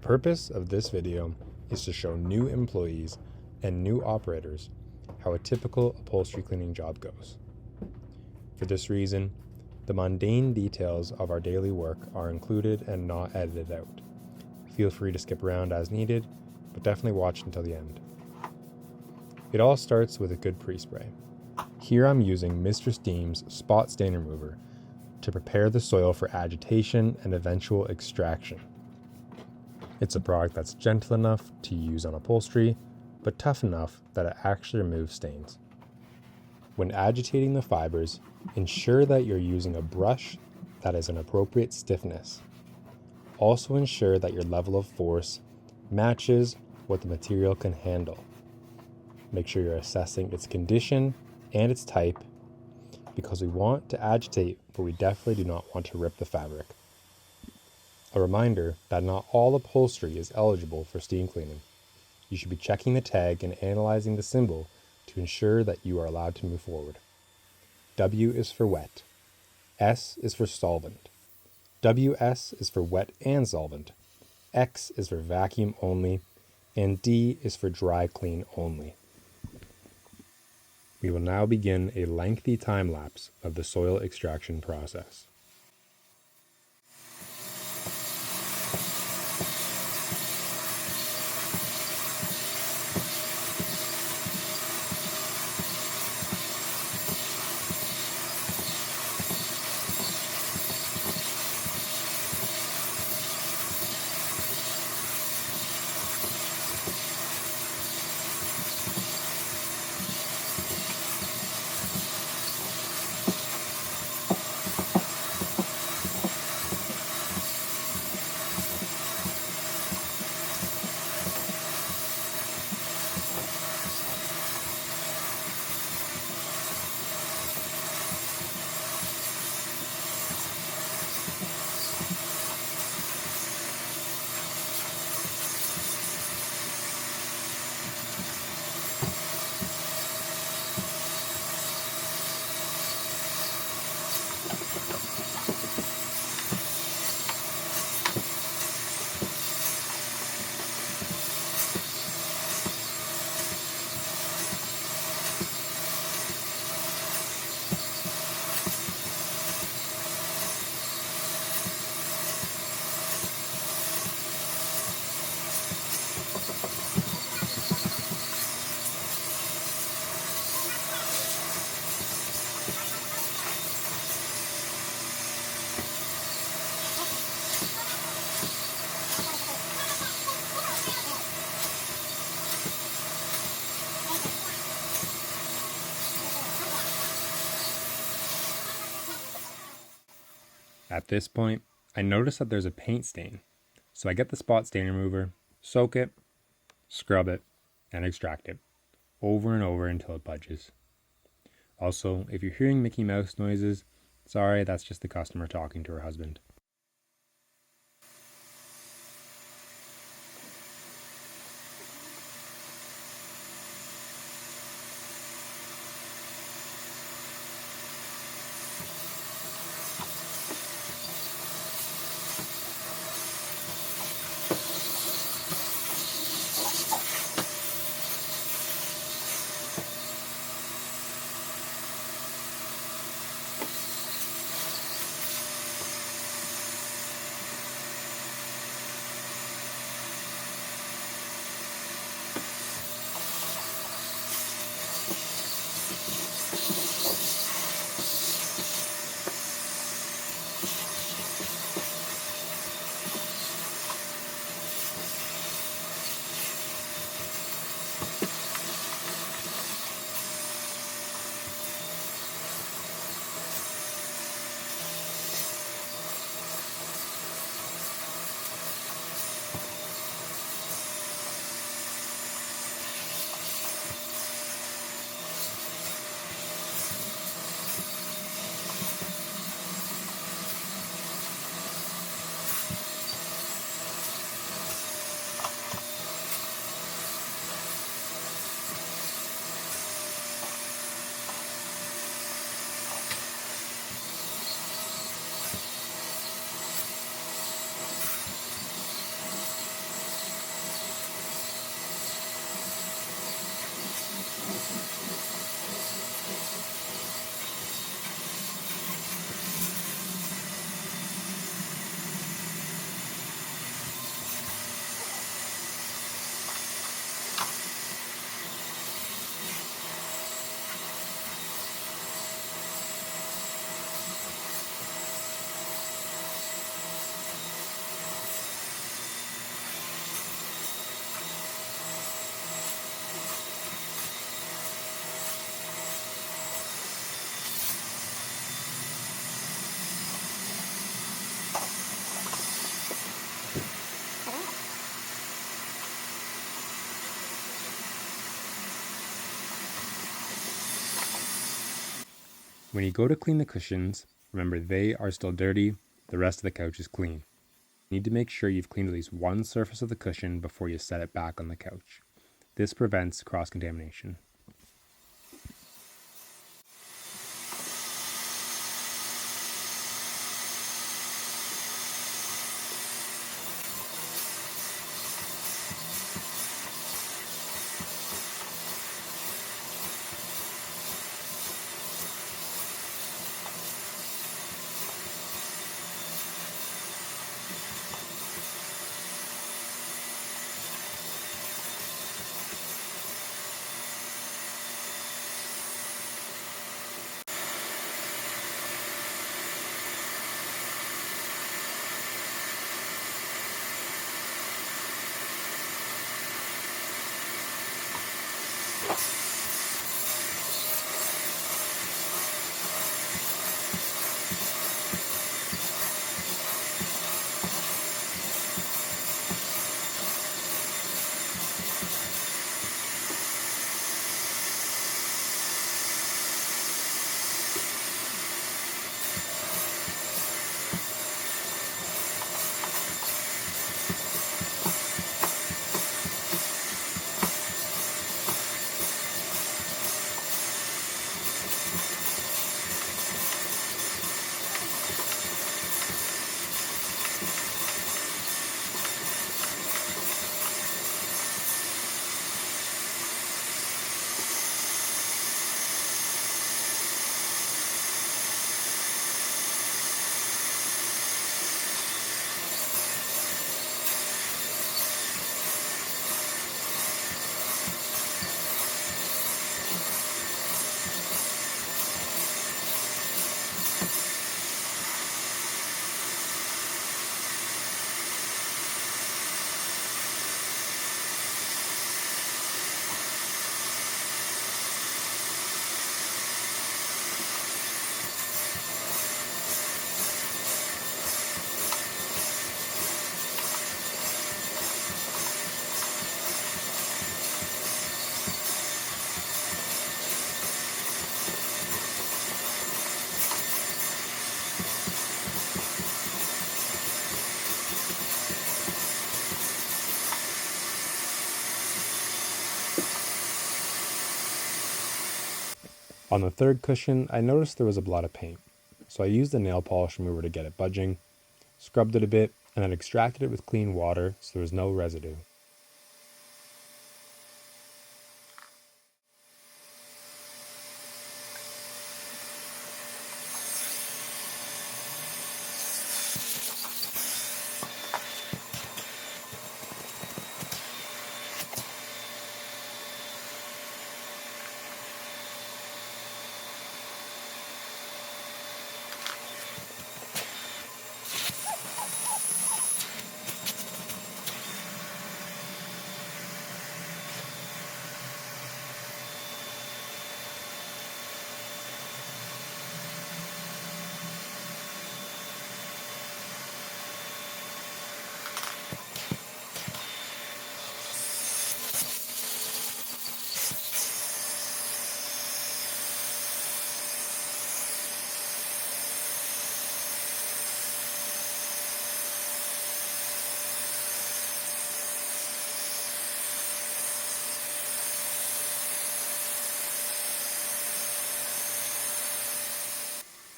purpose of this video is to show new employees and new operators how a typical upholstery cleaning job goes. For this reason, the mundane details of our daily work are included and not edited out. Feel free to skip around as needed, but definitely watch until the end. It all starts with a good pre-spray. Here I'm using Mr. Steam's spot stain remover to prepare the soil for agitation and eventual extraction. It's a product that's gentle enough to use on upholstery, but tough enough that it actually removes stains. When agitating the fibers, ensure that you're using a brush that is an appropriate stiffness. Also ensure that your level of force matches what the material can handle. Make sure you're assessing its condition and its type, because we want to agitate, but we definitely do not want to rip the fabric. A reminder that not all upholstery is eligible for steam cleaning. You should be checking the tag and analyzing the symbol to ensure that you are allowed to move forward. W is for wet. S is for solvent. WS is for wet and solvent. X is for vacuum only. And D is for dry clean only. We will now begin a lengthy time lapse of the soil extraction process. At this point, I notice that there's a paint stain, so I get the spot stain remover, soak it, scrub it, and extract it, over and over until it budges. Also, if you're hearing Mickey Mouse noises, sorry, that's just the customer talking to her husband. When you go to clean the cushions, remember they are still dirty, the rest of the couch is clean. You need to make sure you've cleaned at least one surface of the cushion before you set it back on the couch. This prevents cross-contamination. On the third cushion, I noticed there was a blot of paint, so I used a nail polish remover to get it budging, scrubbed it a bit, and then extracted it with clean water so there was no residue.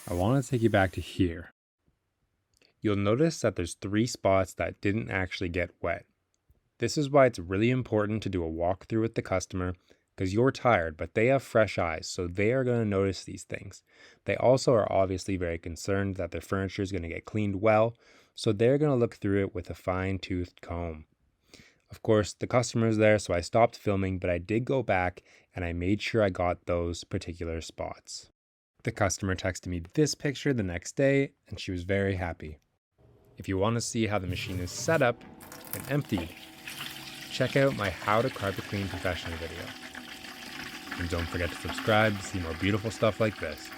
I want to take you back to here. You'll notice that there's 3 spots that didn't actually get wet. This is why it's really important to do a walkthrough with the customer, because you're tired, but they have fresh eyes, so they are going to notice these things. They also are obviously very concerned that their furniture is going to get cleaned well, so they're going to look through it with a fine-toothed comb. Of course, the customer is there, so I stopped filming, but I did go back and I made sure I got those particular spots. The customer texted me this picture the next day, and she was very happy. If you want to see how the machine is set up and emptied, check out my How to Carpet Clean Professionally video. And don't forget to subscribe to see more beautiful stuff like this.